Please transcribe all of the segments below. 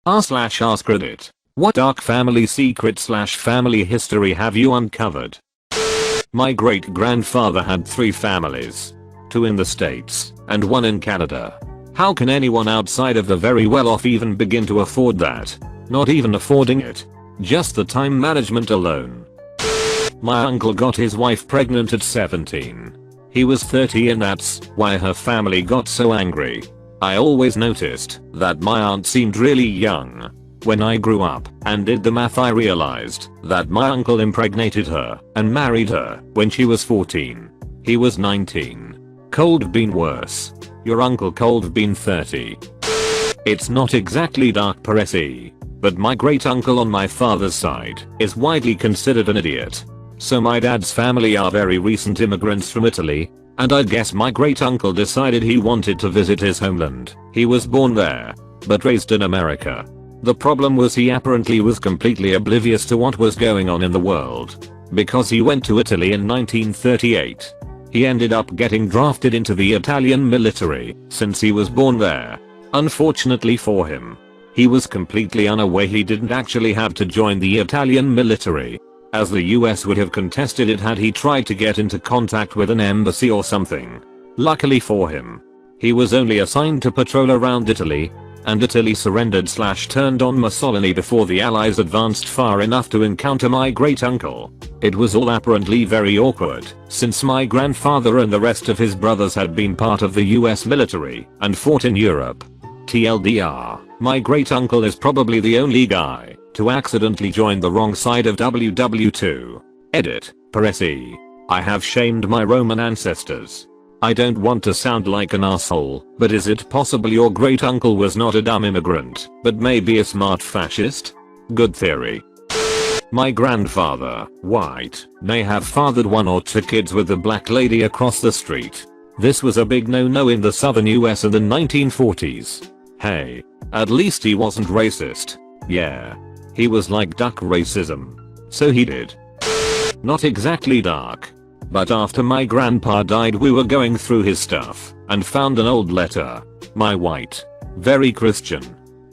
r/AskReddit. What dark family secret/family history have you uncovered? My great-grandfather had 3 families. 2 in the States and 1 in Canada. How can anyone outside of the very well-off even begin to afford that? Not even affording it. Just the time management alone. My uncle got his wife pregnant at 17. He was 30 and that's why her family got so angry. I always noticed that my aunt seemed really young. When I grew up and did the math, I realized that my uncle impregnated her and married her when she was 14. He was 19. Cold been worse. Your uncle cold been 30. It's not exactly dark paressy, but my great uncle on my father's side is widely considered an idiot. So my dad's family are very recent immigrants from Italy, and I guess my great uncle decided he wanted to visit his homeland. He was born there, but raised in America. The problem was he apparently was completely oblivious to what was going on in the world. Because he went to Italy in 1938. He ended up getting drafted into the Italian military since he was born there. Unfortunately for him, he was completely unaware he didn't actually have to join the Italian military, as the US would have contested it had he tried to get into contact with an embassy or something. Luckily for him, he was only assigned to patrol around Italy, and Italy surrendered/turned on Mussolini before the Allies advanced far enough to encounter my great uncle. It was all apparently very awkward, since my grandfather and the rest of his brothers had been part of the US military and fought in Europe. TLDR, my great uncle is probably the only guy to accidentally join the wrong side of WW2. Edit, Paresi. I have shamed my Roman ancestors. I don't want to sound like an asshole, but is it possible your great uncle was not a dumb immigrant, but maybe a smart fascist? Good theory. My grandfather, white, may have fathered 1 or 2 kids with the black lady across the street. This was a big no-no in the southern US in the 1940s. Hey, at least he wasn't racist. Yeah. He was like duck racism. So he did. Not exactly dark. But after my grandpa died we were going through his stuff and found an old letter. My white, very Christian,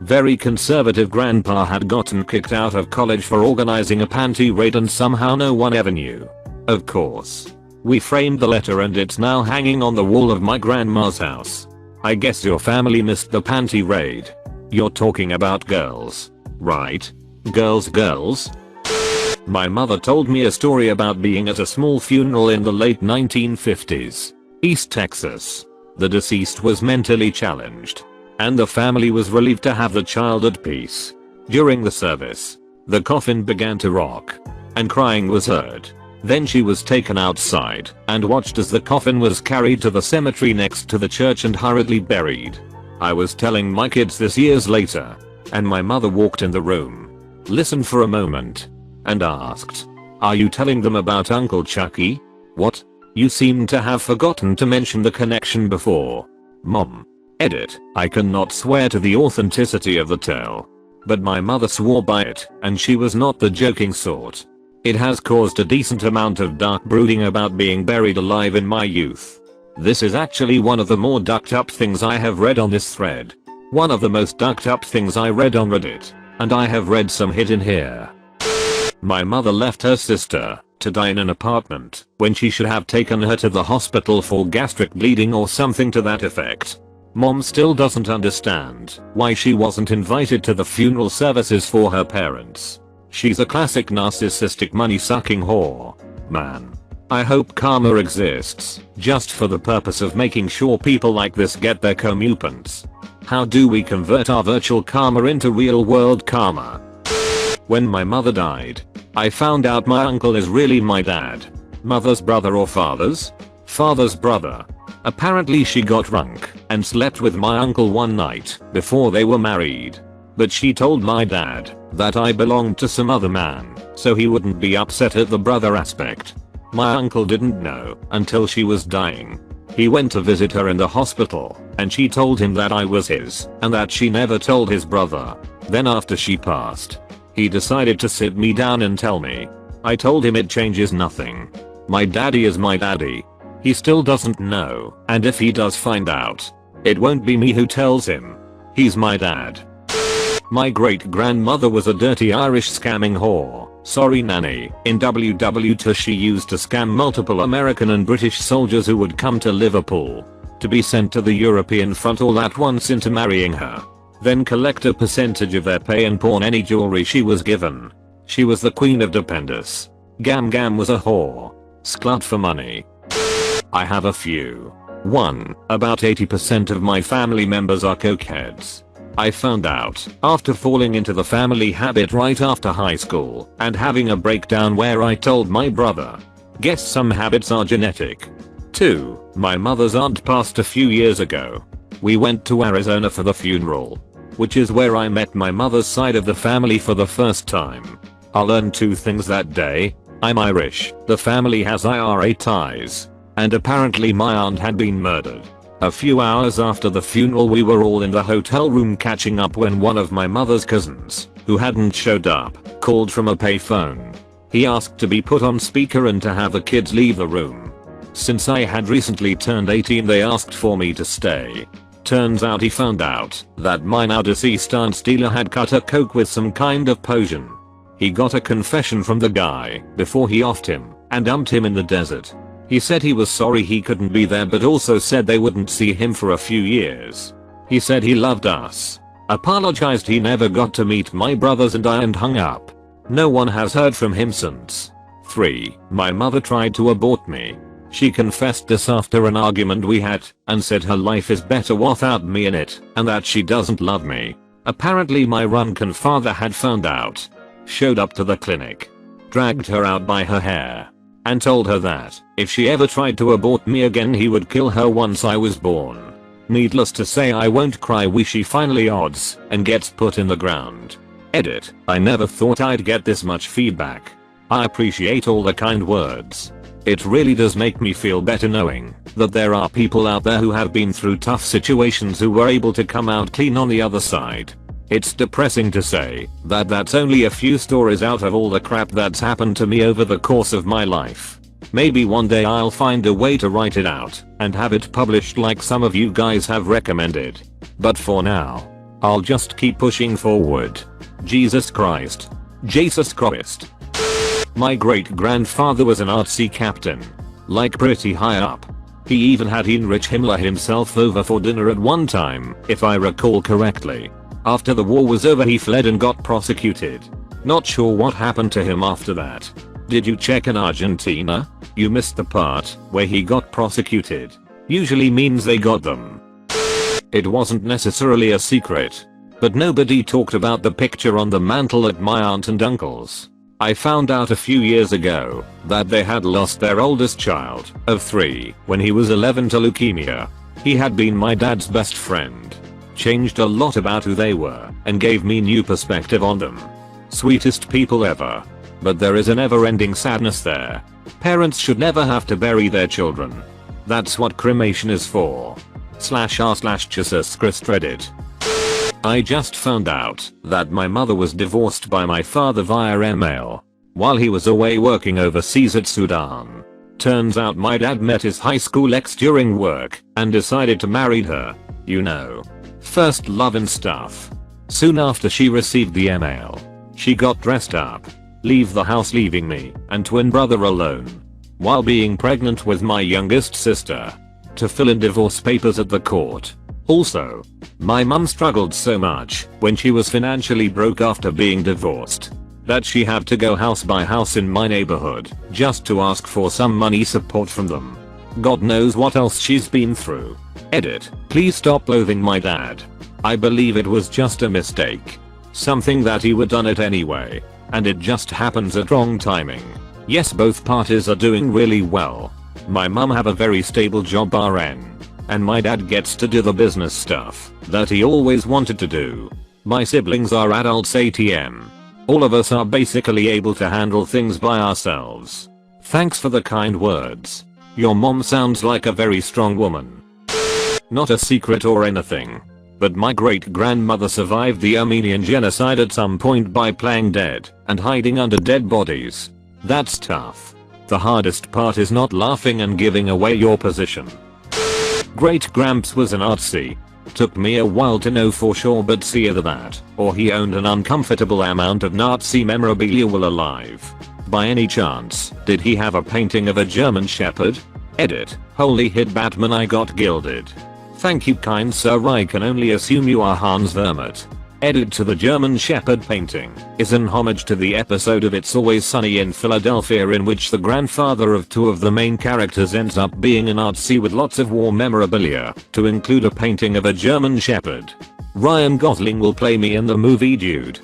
very conservative grandpa had gotten kicked out of college for organizing a panty raid and somehow no one ever knew. Of course. We framed the letter and it's now hanging on the wall of my grandma's house. I guess your family missed the panty raid. You're talking about girls, right? Girls? My mother told me a story about being at a small funeral in the late 1950s, East Texas. The deceased was mentally challenged, and the family was relieved to have the child at peace. During the service, the coffin began to rock, and crying was heard. Then she was taken outside and watched as the coffin was carried to the cemetery next to the church and hurriedly buried. I was telling my kids this years later, and my mother walked in the room, listened for a moment, and asked, "Are you telling them about Uncle Chucky? What? You seem to have forgotten to mention the connection before." Mom. Edit. I cannot swear to the authenticity of the tale, but my mother swore by it, and she was not the joking sort. It has caused a decent amount of dark brooding about being buried alive in my youth. This is actually one of the more ducked up things I have read on this thread. One of the most ducked up things I read on Reddit, and I have read some hidden here. My mother left her sister to die in an apartment when she should have taken her to the hospital for gastric bleeding or something to that effect. Mom still doesn't understand why she wasn't invited to the funeral services for her parents. She's a classic narcissistic money-sucking whore. Man. I hope karma exists, just for the purpose of making sure people like this get their comeuppance. How do we convert our virtual karma into real-world karma? When my mother died, I found out my uncle is really my dad. Mother's brother or father's? Father's brother. Apparently she got drunk and slept with my uncle one night before they were married. But she told my dad that I belonged to some other man, so he wouldn't be upset at the brother aspect. My uncle didn't know until she was dying. He went to visit her in the hospital, and she told him that I was his, and that she never told his brother. Then after she passed, he decided to sit me down and tell me. I told him it changes nothing. My daddy is my daddy. He still doesn't know, and if he does find out, it won't be me who tells him. He's my dad. My great-grandmother was a dirty Irish scamming whore. Sorry nanny. In WW2 she used to scam multiple American and British soldiers who would come to Liverpool to be sent to the European front all at once into marrying her. Then collect a percentage of their pay and pawn any jewelry she was given. She was the queen of dependence. Gam was a whore. Slut for money. I have a few. 1. About 80% of my family members are cokeheads. I found out after falling into the family habit right after high school and having a breakdown where I told my brother. Guess some habits are genetic. 2. My mother's aunt passed a few years ago. We went to Arizona for the funeral, which is where I met my mother's side of the family for the first time. I learned 2 things that day. I'm Irish, the family has IRA ties, and apparently my aunt had been murdered. A few hours after the funeral we were all in the hotel room catching up when one of my mother's cousins, who hadn't showed up, called from a payphone. He asked to be put on speaker and to have the kids leave the room. Since I had recently turned 18 they asked for me to stay. Turns out he found out that my now deceased aunt dealer had cut a coke with some kind of potion. He got a confession from the guy before he offed him and dumped him in the desert. He said he was sorry he couldn't be there but also said they wouldn't see him for a few years. He said he loved us. Apologized he never got to meet my brothers and I and hung up. No one has heard from him since. 3. My mother tried to abort me. She confessed this after an argument we had and said her life is better without me in it and that she doesn't love me. Apparently my Runcan father had found out. Showed up to the clinic, dragged her out by her hair, and told her that if she ever tried to abort me again he would kill her once I was born. Needless to say I won't cry when she finally odds and gets put in the ground. Edit. I never thought I'd get this much feedback. I appreciate all the kind words. It really does make me feel better knowing that there are people out there who have been through tough situations who were able to come out clean on the other side. It's depressing to say that that's only a few stories out of all the crap that's happened to me over the course of my life. Maybe one day I'll find a way to write it out and have it published like some of you guys have recommended. But for now, I'll just keep pushing forward. Jesus Christ. Jesus Christ. My great-grandfather was an artsy captain. Like pretty high up. He even had Heinrich Himmler himself over for dinner at one time, if I recall correctly. After the war was over he fled and got prosecuted. Not sure what happened to him after that. Did you check in Argentina? You missed the part where he got prosecuted. Usually means they got them. It wasn't necessarily a secret, but nobody talked about the picture on the mantle at my aunt and uncle's. I found out a few years ago that they had lost their oldest child, of 3, when he was 11 to leukemia. He had been my dad's best friend. Changed a lot about who they were and gave me new perspective on them. Sweetest people ever. But there is a never-ending sadness there. Parents should never have to bury their children. That's what cremation is for. /r/Jesus Christ Reddit. I just found out that my mother was divorced by my father via email while he was away working overseas at Sudan. Turns out my dad met his high school ex during work and decided to marry her. You know. First love and stuff. Soon after she received the email, she got dressed up, leave the house leaving me and twin brother alone, while being pregnant with my youngest sister, to fill in divorce papers at the court. Also, my mum struggled so much when she was financially broke after being divorced that she had to go house by house in my neighborhood just to ask for some money support from them. God knows what else she's been through. Edit. Please stop loathing my dad. I believe it was just a mistake. Something that he would done it anyway. And it just happens at wrong timing. Yes, both parties are doing really well. My mum have a very stable job RN. And my dad gets to do the business stuff that he always wanted to do. My siblings are adults ATM. All of us are basically able to handle things by ourselves. Thanks for the kind words. Your mom sounds like a very strong woman. Not a secret or anything, but my great-grandmother survived the Armenian genocide at some point by playing dead and hiding under dead bodies. That's tough. The hardest part is not laughing and giving away your position. Great-gramps was an artsy Took me a while to know for sure, but see either that or he owned an uncomfortable amount of Nazi memorabilia while alive. By any chance, did he have a painting of a German Shepherd? Edit. Holy hit Batman, I got gilded. Thank you kind sir, I can only assume you are Hans Vermut. Edit. To the German Shepherd painting is an homage to the episode of It's Always Sunny in Philadelphia in which the grandfather of two of the main characters ends up being a Nazi with lots of war memorabilia, to include a painting of a German Shepherd. Ryan Gosling will play me in the movie Dude.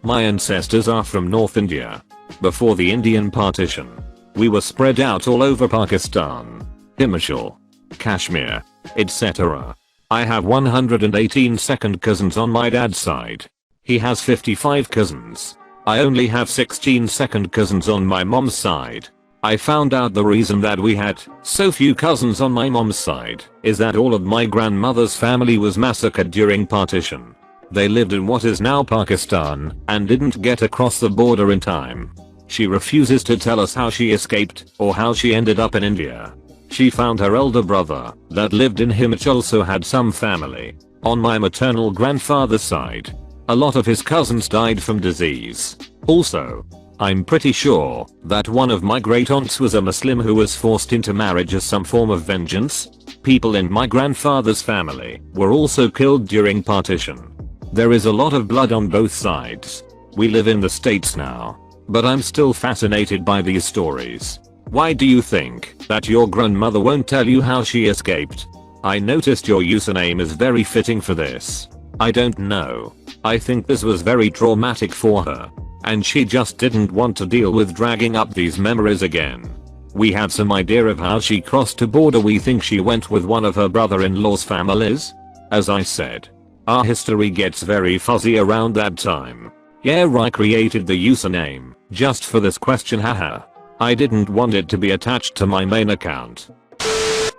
My ancestors are from North India. Before the Indian partition, we were spread out all over Pakistan, Himachal, Kashmir, etc. I have 118 second cousins on my dad's side. He has 55 cousins. I only have 16 second cousins on my mom's side. I found out the reason that we had so few cousins on my mom's side is that all of my grandmother's family was massacred during partition. They lived in what is now Pakistan and didn't get across the border in time. She refuses to tell us how she escaped or how she ended up in India. She found her elder brother that lived in Himachal also had some family. On my maternal grandfather's side, a lot of his cousins died from disease. Also, I'm pretty sure that one of my great aunts was a Muslim who was forced into marriage as some form of vengeance. People in my grandfather's family were also killed during partition. There is a lot of blood on both sides. We live in the States now, but I'm still fascinated by these stories. Why do you think that your grandmother won't tell you how she escaped? I noticed your username is very fitting for this. I don't know. I think this was very traumatic for her, and she just didn't want to deal with dragging up these memories again. We had some idea of how she crossed a border. We think she went with one of her brother-in-law's families. As I said, our history gets very fuzzy around that time. Yeah, I created the username just for this question, haha. I didn't want it to be attached to my main account.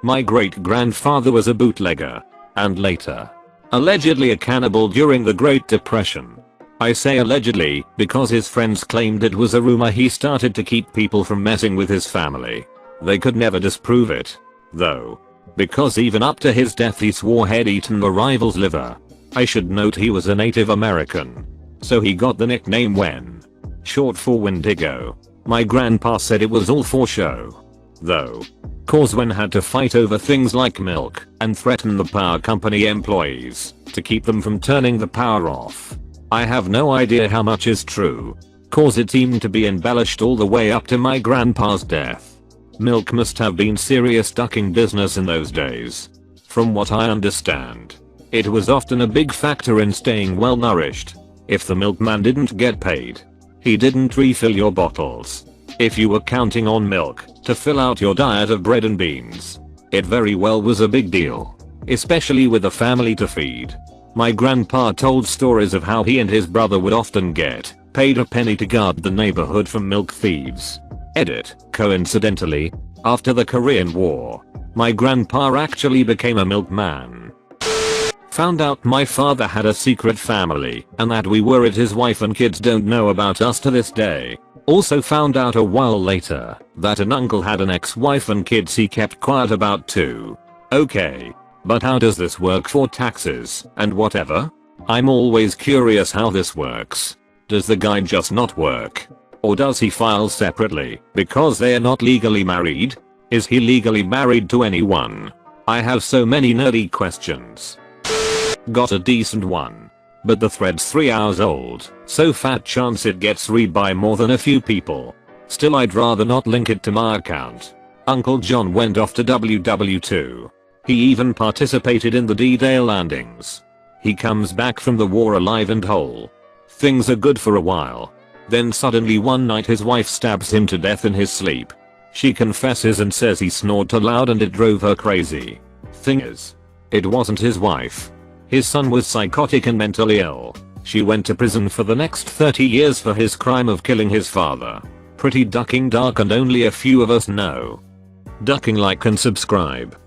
My great-grandfather was a bootlegger, and later, allegedly a cannibal during the Great Depression. I say allegedly because his friends claimed it was a rumor he started to keep people from messing with his family. They could never disprove it, though, because even up to his death he swore he'd eaten the rival's liver. I should note he was a Native American, so he got the nickname Wen, short for Wendigo. My grandpa said it was all for show, though, cause Wen had to fight over things like milk and threaten the power company employees to keep them from turning the power off. I have no idea how much is true, cause it seemed to be embellished all the way up to my grandpa's death. Milk must have been serious ducking business in those days. From what I understand, it was often a big factor in staying well nourished. If the milkman didn't get paid, he didn't refill your bottles. If you were counting on milk to fill out your diet of bread and beans, it very well was a big deal, especially with a family to feed. My grandpa told stories of how he and his brother would often get paid a penny to guard the neighborhood from milk thieves. Edit. Coincidentally, after the Korean War, my grandpa actually became a milkman. Found out my father had a secret family and that we were it. His wife and kids don't know about us to this day. Also found out a while later that an uncle had an ex-wife and kids he kept quiet about too. Okay, but how does this work for taxes and whatever? I'm always curious how this works. Does the guy just not work? Or does he file separately because they are not legally married? Is he legally married to anyone? I have so many nerdy questions. Got a decent one, but the thread's 3 hours old, so fat chance it gets read by more than a few people. Still, I'd rather not link it to my account. Uncle John went off to WW2. He even participated in the D-Day landings. He comes back from the war alive and whole. Things are good for a while. Then suddenly one night his wife stabs him to death in his sleep. She confesses and says he snored too loud and it drove her crazy. Thing is, it wasn't his wife. His son was psychotic and mentally ill. She went to prison for the next 30 years for his crime of killing his father. Pretty ducking dark and only a few of us know. Ducking. Like and subscribe.